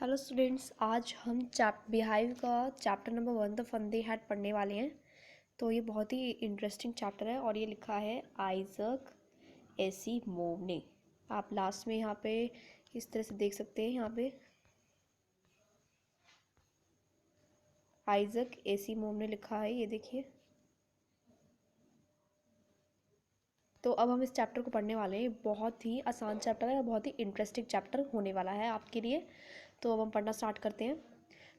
Hello students, आज हम Beehive का chapter number 1 the fun they had पढ़ने वाले हैं। तो ये बहुत ही इंटरेस्टिंग चैप्टर है और ये लिखा है आइजक एसीमोव ने। आप लास्ट में यहाँ पे इस तरह से देख सकते हैं, यहाँ पे आइजक एसीमोव ने लिखा है, ये देखिए। तो अब हम इस चैप्टर को पढ़ने वाले हैं। बहुत ही आसान चैप्टर है और बहुत ही इंटरेस्टिंग चैप्टर होने वाला है आपके लिए। तो अब हम पढ़ना स्टार्ट करते हैं।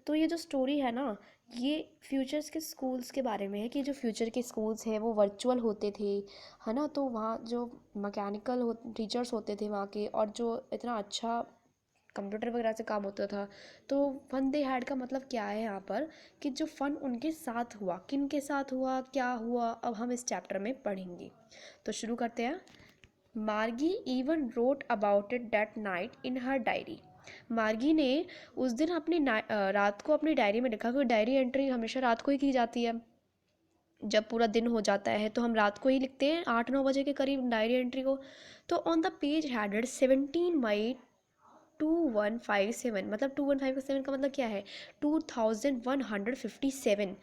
तो ये जो स्टोरी है ना, ये फ्यूचर्स के स्कूल्स के बारे में है कि जो फ्यूचर के स्कूल्स हैं वो वर्चुअल होते थे, है ना। तो वहाँ जो मैकेनिकल टीचर्स होते थे वहाँ के, और जो इतना अच्छा कंप्यूटर वगैरह से काम होता था। तो फन दे हैड का मतलब क्या है यहाँ पर, कि जो फ़न उनके साथ हुआ, किन के साथ हुआ, क्या हुआ, अब हम इस चैप्टर में पढ़ेंगे। तो शुरू करते हैं। मार्गी even wrote about it that night in her diary. मार्गी ने उस दिन अपनी रात को अपनी डायरी में लिखा, क्योंकि डायरी एंट्री हमेशा रात को ही की जाती है। जब पूरा दिन हो जाता है तो हम रात को ही लिखते हैं, 8-9 बजे के करीब डायरी एंट्री को। तो ऑन द पेज हैडेड 17 मई 2157, मतलब 2157 का मतलब क्या है, 2157।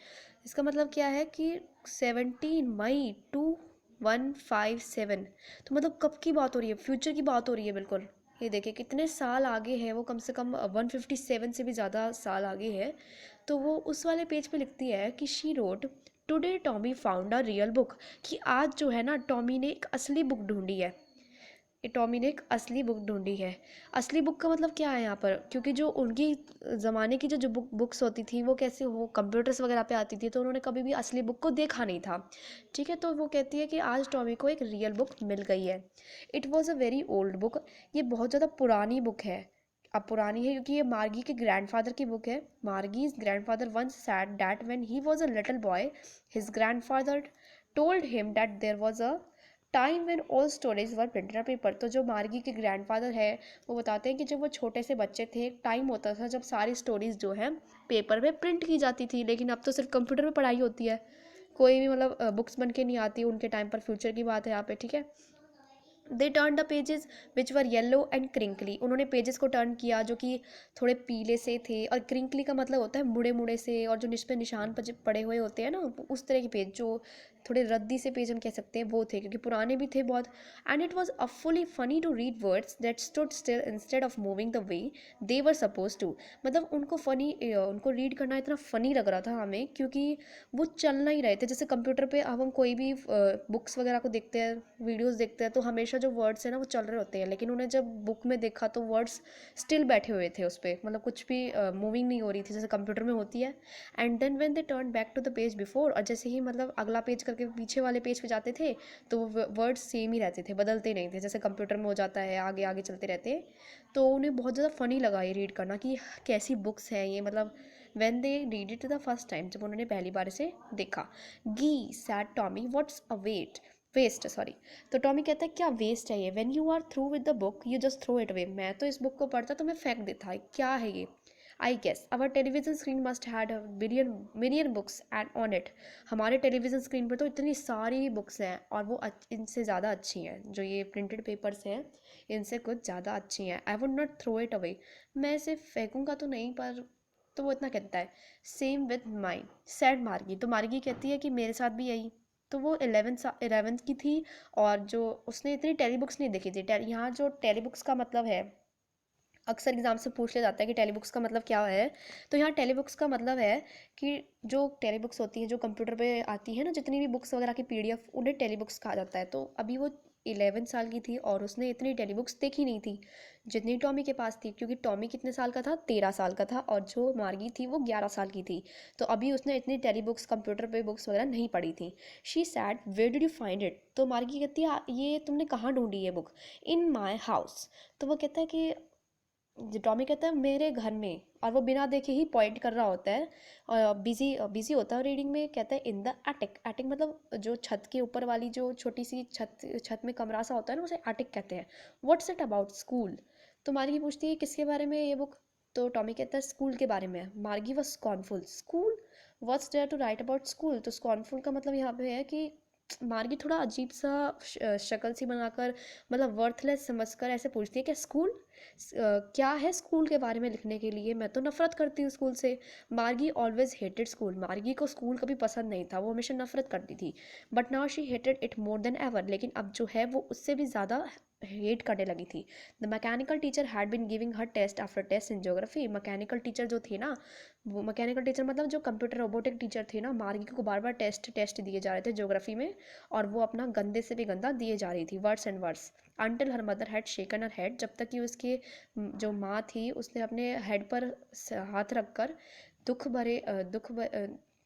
इसका मतलब क्या है कि 17 मई 2157। तो मतलब कब की बात हो रही है, फ्यूचर की बात हो रही है बिल्कुल। ये देखिए कितने साल आगे है वो, कम से कम 157 से भी ज़्यादा साल आगे है। तो वो उस वाले पेज पे लिखती है कि she road, today Tommy found a real book, कि आज जो है ना टॉमी ने एक असली बुक ढूंढी है। टॉमी ने एक असली बुक ढूंढी है। असली बुक का मतलब क्या है यहाँ पर, क्योंकि जो उनकी ज़माने की जो जो बुक्स होती थी वो कैसे, वो कंप्यूटर्स वगैरह पे आती थी, तो उन्होंने कभी भी असली बुक को देखा नहीं था। ठीक है, तो वो कहती है कि आज टॉमी को एक रियल बुक मिल गई है। It was a very old book, ये बहुत ज़्यादा पुरानी बुक है। अब पुरानी है क्योंकि ये मार्गी के ग्रैंडफादर की बुक है। Margie's grandfather once said that when he was a little boy his grandfather told him that there was a time when all stories were printed on paper. तो जो मार्गी के ग्रैंडफादर है वो बताते हैं कि जब वो छोटे से बच्चे थे, एक टाइम होता था जब सारी स्टोरीज जो है पेपर पे प्रिंट की जाती थी, लेकिन अब तो सिर्फ कंप्यूटर पे पढ़ाई होती है। कोई भी मतलब बुक्स बन के नहीं आती उनके टाइम पर। फ्यूचर की बात है यहाँ पे, ठीक है। They turn the pages which were yellow and crinkly. उन्होंने पेजेस को टर्न किया जो कि थोड़े पीले से थे, और क्रिंकली का मतलब होता है मुड़े मुड़े से, और जो पे निशान पड़े हुए होते हैं ना, उस तरह के पेज, जो थोड़े रद्दी से पेज हम कह सकते हैं, वो थे, क्योंकि पुराने भी थे बहुत। And it was fully funny to read words that stood still instead of moving the way they were suppose to. मतलब उनको फनी, उनको रीड करना इतना फ़नी लग रहा था हमें, क्योंकि वो चल नहीं रहे थे। जैसे कंप्यूटर पे अब हम कोई भी बुक्स वगैरह को देखते हैं, वीडियोस देखते हैं, तो हमेशा जो वर्ड्स हैं ना वो चल रहे होते हैं, लेकिन उन्हें जब बुक में देखा तो वर्ड्स स्टिल बैठे हुए थे उस पर, मतलब कुछ भी मूविंग नहीं हो रही थी जैसे कंप्यूटर में होती है। And then when they turn back to the page before, और जैसे ही मतलब अगला पेज करके पीछे वाले पेज पे जाते थे, तो वर्ड्स सेम ही रहते थे, बदलते नहीं थे, जैसे कंप्यूटर में हो जाता है आगे आगे चलते रहते हैं। तो उन्हें बहुत ज़्यादा फ़नी लगा ये रीड करना, कि कैसी बुक्स हैं ये, मतलब when they read it the first time, जब उन्होंने पहली बार इसे देखा। Gee said Tommy what's a waste sorry. तो टॉमी कहता है क्या वेस्ट है ये, when you are through with the book you just throw it away. मैं तो इस बुक को पढ़ता तो मैं फेंक देता, क्या है ये। I guess our television screen must had a billion million books and on it. हमारे टेलीविजन स्क्रीन पर तो इतनी सारी बुक्स हैं, और वो इनसे ज़्यादा अच्छी हैं, जो ये प्रिंटेड पेपर्स हैं इनसे कुछ ज़्यादा अच्छी हैं। I would not throw it away, मैं इसे फेंकूंगा तो नहीं, पर तो वो इतना कहता है। सेम विद माइन सैड मार्गी। तो मार्गी कहती है कि मेरे साथ भी यही। तो वो 11th की थी, और जो उसने इतनी टेली बुक्स नहीं देखी थी। यहाँ जो टेली बुक्स का मतलब है, अक्सर एग्जाम से पूछ लिया जाता है कि टेली बुक्स का मतलब क्या है। तो यहाँ टेली बुक्स का मतलब है कि जो टेली बुक्स होती हैं जो कंप्यूटर पे आती है ना, जितनी भी बुक्स वगैरह की पीडीएफ, उन्हें टेली बुक्स कहा जाता है। तो अभी वो 11 साल की थी और उसने इतनी टेली बुक्स देखी नहीं थी जितनी टॉमी के पास थी, क्योंकि टॉमी कितने साल का था, 13 साल का था, और जो मार्गी थी वो 11 साल की थी। तो अभी उसने इतनी टेली बुक्स, कंप्यूटर पे बुक्स वगैरह नहीं पढ़ी थी। She said where did you find it. तो मार्गी कहती है ये तुमने कहाँ ढूंढी ये बुक। In my house. तो वो कहता है कि टॉमी कहता है मेरे घर में, और वो बिना देखे ही पॉइंट कर रहा होता है, और बिजी बिजी होता है रीडिंग में। कहता है इन द एटिक। एटिक मतलब जो छत के ऊपर वाली जो छोटी सी छत में कमरा सा होता है ना, उसे एटिक कहते हैं। What's it about school. तो मार्गी पूछती है किसके बारे में ये बुक। तो टॉमी कहता है स्कूल के बारे में। Margie was scornful. School, what's there to write about school. तो स्कॉर्नफुल का मतलब यहाँ पे है कि मार्गी थोड़ा अजीब सा शक्ल सी बनाकर, मतलब वर्थलेस समझकर ऐसे पूछती है कि स्कूल क्या है स्कूल के बारे में लिखने के लिए, मैं तो नफरत करती हूँ स्कूल से। मार्गी ऑलवेज हेटेड स्कूल, मार्गी को स्कूल कभी पसंद नहीं था, वो हमेशा नफरत करती थी। But now she hated it more than ever, लेकिन अब जो है वो उससे भी ज़्यादा हेट करने लगी थी। The mechanical teacher had been giving her test after test in geography, mechanical teacher जो थे ना, वो मैकेनिकल टीचर मतलब जो कंप्यूटर रोबोटिक टीचर थे ना, मार्गी को बार बार टेस्ट टेस्ट दिए जा रहे थे ज्योग्राफी में, और वो अपना गंदे से भी गंदा दिए जा रही थी, words and words. Until her mother had shaken her head, जब तक कि उसके जो माँ थी उसने अपने हेड पर हाथ रखकर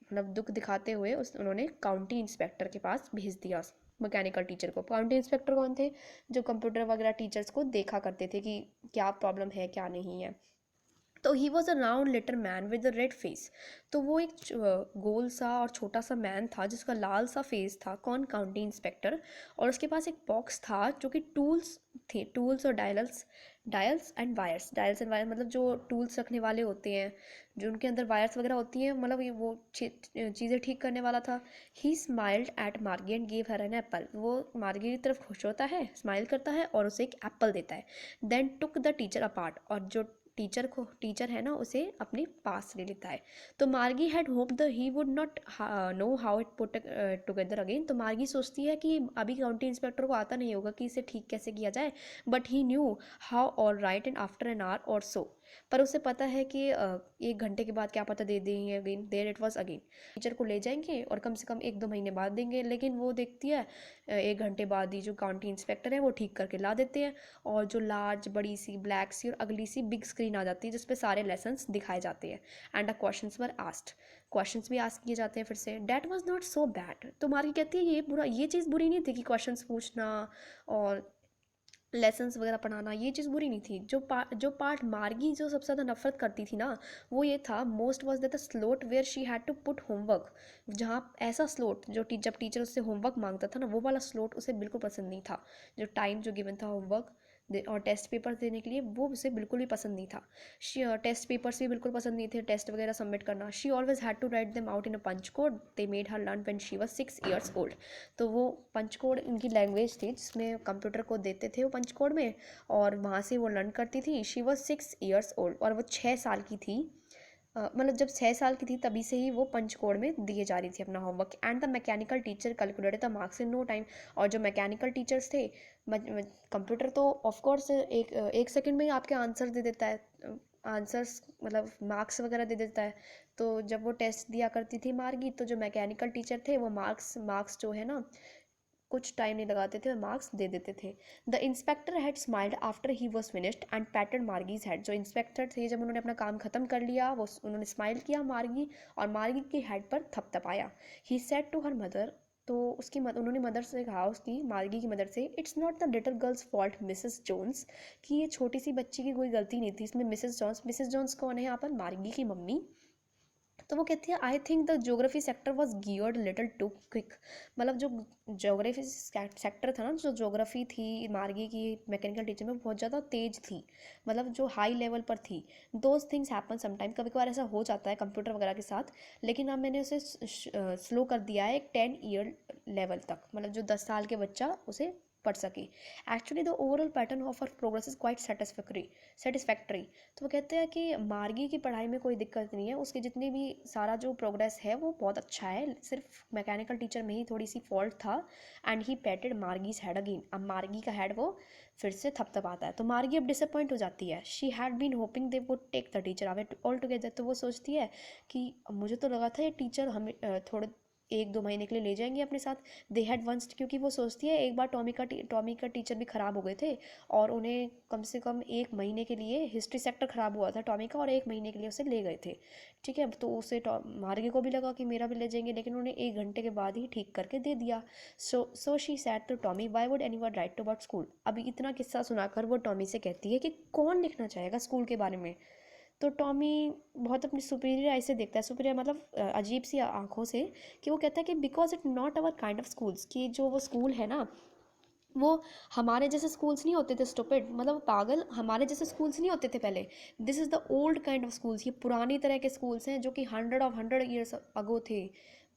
मतलब दुख दिखाते हुए उन्होंने काउंटी इंस्पेक्टर के पास भेज दिया मैकेनिकल टीचर को। काउंटी इंस्पेक्टर कौन थे? जो कंप्यूटर वगैरह टीचर्स को देखा करते थे कि क्या प्रॉब्लम है क्या नहीं है। तो he was a round little man with a red face, तो वो एक गोल सा और छोटा सा मैन था जिसका लाल सा फेस था। कौन? County inspector. और उसके पास एक बॉक्स था जो कि टूल्स थे, टूल्स और डायल्स, डायल्स एंड वायर्स मतलब जो टूल्स रखने वाले होते हैं, जो उनके अंदर वायर्स वगैरह होती हैं, मतलब ये वो चीज़ें ठीक करने वाला था। He smiled at Margie and gave her an apple, वो मार्गी की तरफ खुश होता है, स्माइल करता है और उसे एक एप्पल देता है। Then took the teacher apart, और जो टीचर है ना उसे अपने पास ले लेता है। तो मार्गी had hope the he would not know how it put together again, तो मार्गी सोचती है कि अभी काउंटी इंस्पेक्टर को आता नहीं होगा कि इसे ठीक कैसे किया जाए, but he knew how all right and after an hour और सो, पर उसे पता है कि 1 घंटे के बाद क्या पता दे देंगे again, there it was again, teacher को ले जाएंगे और कम से कम 1-2 महीने बाद देंगे। लेकिन वो देखती है 1 घंटे बाद ही जो काउंटी इंस्पेक्टर है वो ठीक करके ला देते हैं, और जो लार्ज बड़ी सी ब्लैक सी और अगली सी बिग स्क्रीन आ जाती है जिसपे सारे लेसन्स दिखाए जाते हैं। And the questions were asked, questions भी आस्क किए जाते हैं फिर से। That was not so bad, तो मार्गी कहती है ये चीज़ बुरी नहीं थी कि क्वेश्चंस पूछना और लेसन्स वगैरह पढ़ाना, ये चीज़ बुरी नहीं थी। जो पार्ट मार्गी जो सबसे ज़्यादा नफरत करती थी ना, वो ये था, most was that the slot where she had to put homework, जहाँ ऐसा स्लोट जब टीचर उससे होमवर्क मांगता था ना, वो वाला स्लोट उसे बिल्कुल पसंद नहीं था। जो टाइम जो गिवन था होमवर्क और टेस्ट पेपर देने के लिए, वो उसे बिल्कुल भी पसंद नहीं था। टेस्ट पेपर्स भी बिल्कुल पसंद नहीं थे, टेस्ट वगैरह सबमिट करना। She always had to write them out in a punch code they made her learn when she was 6 years old, तो वो पंच कोड इनकी लैंग्वेज थी जिसमें कंप्यूटर को देते थे वो पंच कोड में, और वहाँ से वो लर्न करती थी। शी वॉज 6 years ओल्ड, और वो 6 साल की थी। मतलब जब 6 साल की थी तभी से ही वो पंच कोड में दिए जा रही थी अपना होमवर्क। And the mechanical teacher calculated the marks in no time, और जो मैकेनिकल टीचर्स थे, कंप्यूटर तो ऑफकोर्स एक सेकंड में ही आपके आंसर दे देता है, आंसर्स मतलब मार्क्स वगैरह दे देता है। तो जब वो टेस्ट दिया करती थी मार्गी, तो जो मैकेनिकल टीचर थे वो मार्क्स जो है ना, कुछ टाइम नहीं लगाते थे और मार्क्स दे देते थे। The inspector had smiled after he was finished and patted Margie's head, जो इंस्पेक्टर थे जब उन्होंने अपना काम खत्म कर लिया, वो उन्होंने स्माइल किया मार्गी और मार्गी के हेड पर थपथपाया। He said to her mother, तो उन्होंने मदर से कहा, उसकी मार्गी की मदर से, it's not the little girl's fault Mrs Jones, कि ये छोटी सी बच्ची की कोई गलती नहीं थी इसमें। मिसेस जोन्स कौन है यहाँ पर? मार्गी की मम्मी। तो वो कहती है, I think the geography sector was geared little too quick, मतलब जो ज्योग्राफी सेक्टर था ना, जो ज्योग्राफी थी मार्गी की मैकेनिकल टीचर में, बहुत ज़्यादा तेज थी, मतलब जो हाई लेवल पर थी। दोज थिंग्स हैपन समटाइम, कभी कभार ऐसा हो जाता है कंप्यूटर वगैरह के साथ, लेकिन अब मैंने उसे स्लो कर दिया है एक 10 year लेवल तक, मतलब जो 10 साल के बच्चा उसे पढ़ सके। Actually the overall pattern of our progress is quite satisfactory, तो वो कहते हैं कि मार्गी की पढ़ाई में कोई दिक्कत नहीं है, उसके जितने भी सारा जो प्रोग्रेस है वो बहुत अच्छा है, सिर्फ मैकेनिकल टीचर में ही थोड़ी सी फॉल्ट था। And he patted Margie's head again, अब मार्गी का हेड वो फिर से थपथपाता है। तो मार्गी अब डिसअपॉइंट हो जाती है। She had been hoping they would take the teacher away altogether, तो वो सोचती है कि मुझे तो लगा था ये टीचर हमें थोड़े 1-2 महीने के लिए ले जाएंगे अपने साथ। दे हैड वंस, क्योंकि वो सोचती है एक बार टॉमी का टीचर भी ख़राब हो गए थे, और उन्हें कम से कम 1 महीने के लिए, हिस्ट्री सेक्टर ख़राब हुआ था टॉमी का, और 1 महीने के लिए उसे ले गए थे। ठीक है, तो उसे मार्गे को भी लगा कि मेरा भी ले जाएंगे, लेकिन उन्होंने 1 घंटे के बाद ही ठीक करके दे दिया। So she said to Tommy, why would anyone write about school, अभी इतना किस्सा सुनाकर वो टॉमी से कहती है कि कौन लिखना चाहेगा स्कूल के बारे में। तो टॉमी बहुत अपनी सुपीरियर आई से देखता है, सुपीरियर मतलब अजीब सी आंखों से, कि वो कहता है कि because it not our kind of schools, कि जो वो स्कूल है ना, वो हमारे जैसे स्कूल्स नहीं होते थे, स्टूपिड मतलब पागल, हमारे जैसे स्कूल्स नहीं होते थे पहले। This is the old kind of schools, ये पुरानी तरह के स्कूल्स हैं जो कि 100 ईयर्स अगो थे,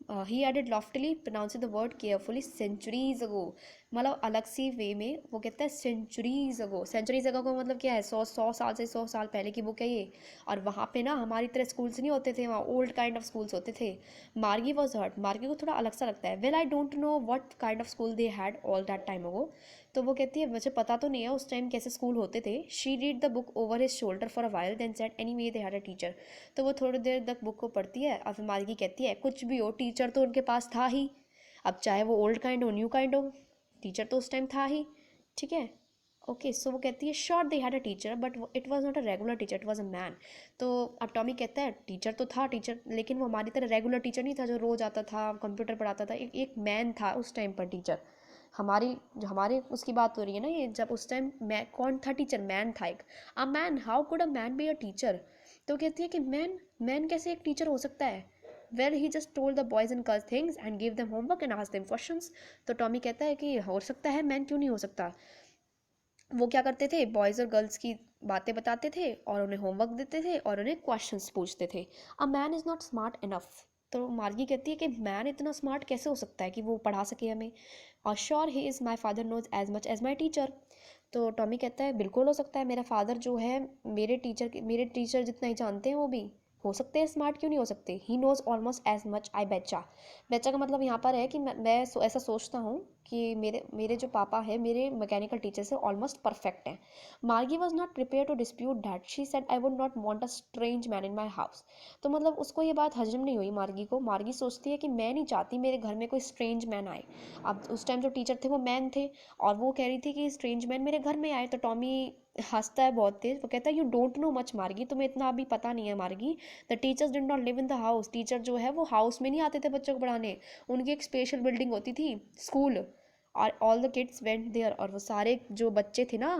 he added loftily pronouncing the word carefully centuries ago, मतलब अलग सी वे में वो कहता है सेंचुरीज अगो। सेंचुरीज अगो का मतलब क्या है, 100 साल से 100 साल पहले की बुक है ये। और वहाँ पे ना हमारी तरह स्कूल्स नहीं होते थे, वहाँ ओल्ड काइंड ऑफ स्कूल्स होते थे। मार्गी वॉज हर्ट, मार्गी को थोड़ा अलग सा लगता है। Well I don't know what kind of school they had all that time ago. तो वो कहती है मुझे पता तो नहीं है उस टाइम कैसे स्कूल होते थे। She read the book over his shoulder for a while then said anyway they had a teacher. तो वो थोड़ी देर तक बुक को पढ़ती है और फिर मार्गी कहती है कुछ भी हो टीचर तो उनके पास था ही, अब चाहे वो ओल्ड काइंड हो न्यू काइंड हो, टीचर तो उस टाइम था ही। ठीक है, ओके। सो वो कहती है sure they had a teacher but it was not a regular teacher, it was a man. तो अब टॉमी कहता है टीचर तो था टीचर, लेकिन वो हमारी तरह रेगुलर टीचर नहीं था जो रोज आता था कंप्यूटर पढ़ाता था। एक मैन था उस टाइम पर टीचर। हमारी जो हमारे उसकी बात हो रही है ना ये, जब उस टाइम मैं कौन था टीचर, मैन था एक। A man, how could a man be a teacher. तो कहती है कि मैन, मैन कैसे एक टीचर हो सकता है। Well he just told the boys and girls things and give them homework and asked them questions. तो टॉमी कहता है कि हो सकता है, मैन क्यों नहीं हो सकता। वो क्या करते थे, बॉयज़ और गर्ल्स की बातें बताते थे और उन्हें होमवर्क देते थे और उन्हें क्वेश्चंस पूछते थे। A man is not smart enough. तो मार्गी कहती है कि मैन इतना स्मार्ट कैसे हो सकता है कि वो पढ़ा सके हमें। और sure he is my father knows as much as my teacher. तो टॉमी कहता है बिल्कुल हो सकता है, मेरा फादर जो है मेरे टीचर जितना ही जानते हैं वो भी हो सकते हैं स्मार्ट, क्यों नहीं हो सकते। He knows almost as much I betcha. Betcha का मतलब यहाँ पर है कि ऐसा सोचता हूँ कि मेरे मेरे जो पापा है मेरे मैकेनिकल टीचर से ऑलमोस्ट परफेक्ट हैं। Margie was not prepare to dispute that, she said I would not want a strange man in my house. तो मतलब उसको ये बात हजम नहीं हुई मार्गी को। मार्गी सोचती है कि मैं नहीं चाहती मेरे घर में कोई स्ट्रेंज मैन आए। अब उस टाइम जो टीचर थे वो मैन थे और वो कह रही थी कि स्ट्रेंज मैन मेरे घर में आए। तो टॉमी हंसता है बहुत तेज, वो कहता है यू डोंट नो मच मार्गी, तुम्हें इतना अभी पता नहीं है मार्गी। The teachers did not live in the house, teacher जो है वो हाउस में नहीं आते थे बच्चों को पढ़ाने, उनकी एक स्पेशल बिल्डिंग होती थी स्कूल। और all the kids went there, और वो सारे जो बच्चे थे ना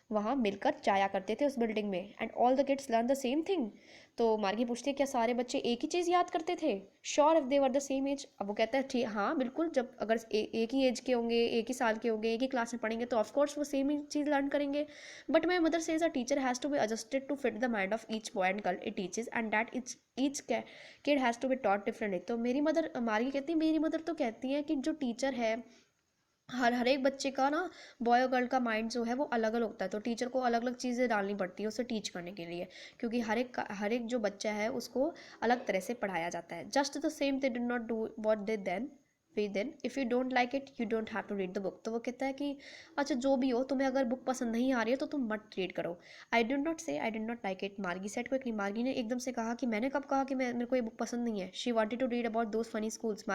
वहाँ मिलकर जाया करते थे उस बिल्डिंग में। And all the kids learn the same thing. तो मार्गी पूछती है क्या सारे बच्चे एक ही चीज़ याद करते थे, sure if they were the same age. अब वो कहता है ठीक, हाँ बिल्कुल, जब अगर एक ही एज के होंगे, एक ही साल के होंगे, एक ही क्लास में पढ़ेंगे तो ऑफकोर्स वो सेम ही चीज़ लर्न करेंगे। But my mother says a teacher has to be adjusted to fit the mind of each boy and girl it teaches and that each kid has to be taught differently. तो मेरी mother, मार्गी कहती है मेरी mother तो कहती है कि जो टीचर है हर एक बच्चे का ना, बॉय और गर्ल का माइंड जो है वो अलग अलग होता है, तो टीचर को अलग अलग चीज़ें डालनी पड़ती है उसे टीच करने के लिए, क्योंकि हर एक जो बच्चा है उसको अलग तरह से पढ़ाया जाता है। Just the same they did not do what they then we then if you don't like it you don't have to read the book. तो वो कहता है कि अच्छा जो भी हो, तुम्हें अगर बुक पसंद नहीं आ रही है तो तुम मत रीड करो। आई डिड नॉट से I did not like it, मार्गी सेड क्विकली। मार्गी ने एकदम से कहा कि मैंने कब कहा कि मेरे को ये बुक पसंद नहीं है। She wanted to read about those funny schools.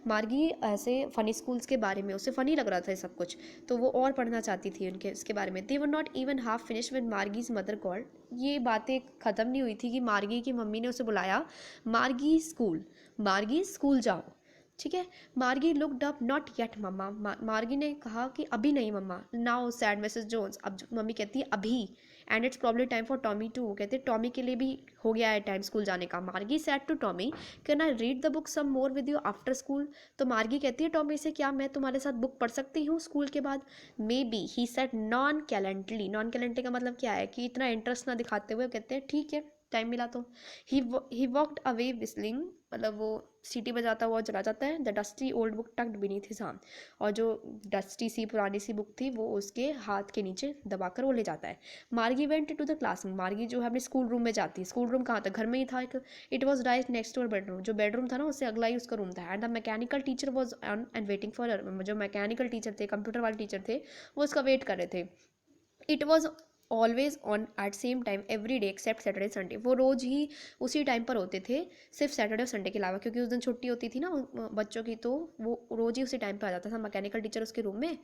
Margie ऐसे फ़नी स्कूल्स के बारे में उसे फ़नी लग रहा था ये सब कुछ, तो वो और पढ़ना चाहती थी उनके इसके बारे में। They were not even half finish with Margie's mother called. ये बातें ख़त्म नहीं हुई थी कि मार्गी की मम्मी ने उसे बुलाया, मार्गी स्कूल, मार्गी स्कूल जाओ। ठीक है, Margie looked up not yet mamma, Margie ने कहा कि अभी नहीं मम्मा। नाउ सैड मिसेस जोन्स, अब मम्मी कहती है अभी। And it's probably time for Tommy too, कहते टॉमी के लिए भी हो गया है टाइम स्कूल जाने का। Margie said to Tommy can I read the book some more with you after school. तो मार्गी कहती है टॉमी से क्या मैं तुम्हारे साथ बुक पढ़ सकती हूँ स्कूल के बाद। Maybe, he said nonchalantly. Nonchalantly का मतलब क्या है कि इतना इंटरेस्ट ना दिखाते हुए कहते हैं ठीक है टाइम मिला तो। ही वॉकड अवे विस्लिंग, मतलब वो सीटी बजाता हुआ चला जाता है। The dusty old book tucked beneath his arm, और जो डस्टी सी पुरानी सी बुक थी वो उसके हाथ के नीचे दबाकर वो ले जाता है। मार्गी वेंट टू द क्लासरूम, मार्गी जो है अपने स्कूल रूम में जाती है। स्कूल रूम कहाँ था, घर में ही था एक। It was right next to bedroom, जो बेडरूम था ना उससे अगला ही उसका रूम था। And the mechanical teacher was on and waiting for her, जो मैकेनिकल टीचर थे, कंप्यूटर वाले टीचर थे, वो उसका वेट कर रहे थे। It was always on at same time every day except Saturday Sunday, वो रोज़ ही उसी टाइम पर होते थे सिर्फ सैटरडे और संडे के अलावा, क्योंकि उस दिन छुट्टी होती थी ना बच्चों की, तो वो रोज़ ही उसी टाइम पर आ जाता था मैकेनिकल टीचर उसके रूम में।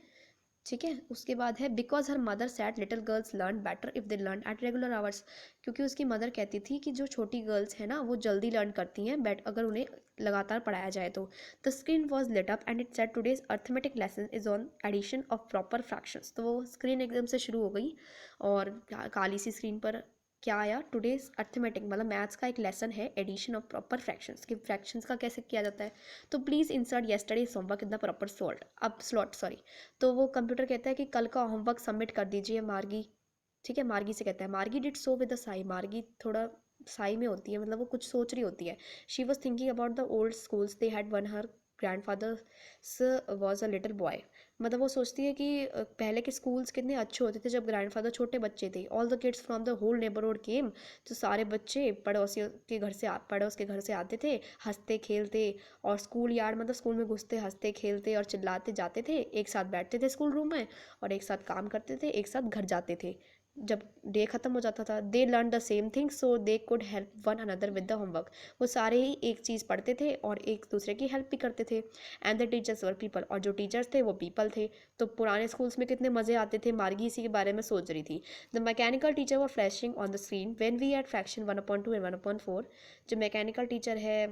ठीक है, उसके बाद है because her mother said little girls learn better if they learn at regular hours, क्योंकि उसकी मदर कहती थी कि जो छोटी गर्ल्स हैं ना वो जल्दी लर्न करती हैं बेट अगर उन्हें लगातार पढ़ाया जाए तो। The screen was lit up and it said today's arithmetic lesson is on addition of proper fractions. तो वो स्क्रीन एकदम से शुरू हो गई और काली सी स्क्रीन पर क्या आया, टुडेज अर्थमेटिक मतलब मैथ्स का एक लेसन है, एडिशन ऑफ प्रॉपर फ्रैक्शंस, कि फ्रैक्शंस का कैसे किया जाता है। तो please insert yesterday's homework in the proper salt, अब स्लॉट सॉरी। तो वो कंप्यूटर कहता है कि कल का होमवर्क सबमिट कर दीजिए मार्गी। ठीक है, मार्गी से कहता है। मार्गी did so with a Sai, मार्गी थोड़ा साई में होती है, मतलब वो कुछ सोच रही होती है. She was thinking about the old schools they had one her grand father was a little boy. मतलब वो सोचती है कि पहले के स्कूल्स कितने अच्छे होते थे जब ग्रैंडफादर छोटे बच्चे थे. All the kids from the whole neighbourhood came. तो सारे बच्चे पड़ोस के घर से आते थे, हंसते खेलते, और स्कूल यार्ड मतलब स्कूल में घुसते, हंसते खेलते और चिल्लाते जाते थे. एक साथ बैठते थे स्कूल रूम में और एक साथ काम करते थे, एक साथ घर जाते थे. जब डे ख़त्म हो जाता था, they learn the same thing so they could help one another with the homework. वो सारे ही एक चीज़ पढ़ते थे और एक दूसरे की हेल्प भी करते थे. And the teachers were people. और जो टीचर्स थे वो पीपल थे. तो पुराने स्कूल्स में कितने मज़े आते थे. मार्गी इसी के बारे में सोच रही थी. The mechanical teacher were flashing on the screen when we at fraction 1/2 and 1/4. जो मैकेनिकल टीचर है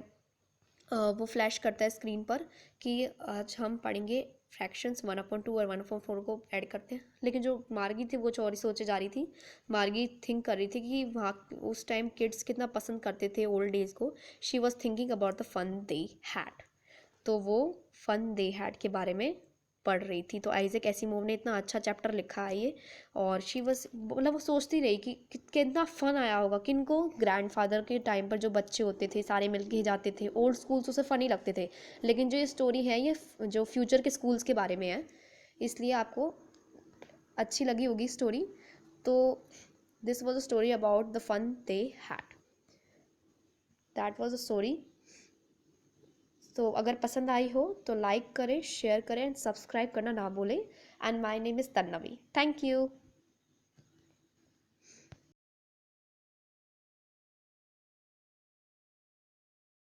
वो फ्लैश करता है स्क्रीन पर कि आज हम पढ़ेंगे फ्रैक्शंस 1/2 और 1/4 को ऐड करते हैं. लेकिन जो मार्गी थी वो चोरी सोचे जा रही थी. मार्गी थिंक कर रही थी कि वहाँ उस टाइम किड्स कितना पसंद करते थे ओल्ड डेज को. She was thinking about the fun they had. तो वो फन दे हैड के बारे में पढ़ रही थी. तो आइजैक एसिमोव ने इतना अच्छा चैप्टर लिखा है ये. और शी वॉज मतलब वो सोचती रही कि कितना फ़न आया होगा किनको, ग्रैंडफादर के टाइम पर जो बच्चे होते थे सारे मिलके ही जाते थे. ओल्ड स्कूल्स उसे फ़नी लगते थे, लेकिन जो ये स्टोरी है ये जो फ्यूचर के स्कूल्स के बारे में है, इसलिए आपको अच्छी लगी होगी स्टोरी. तो this was a story about the fun they had. That was a story. तो अगर पसंद आई हो तो लाइक करें, शेयर करें एंड सब्सक्राइब करना ना भूलें. And my name is Tanvi. Thank you.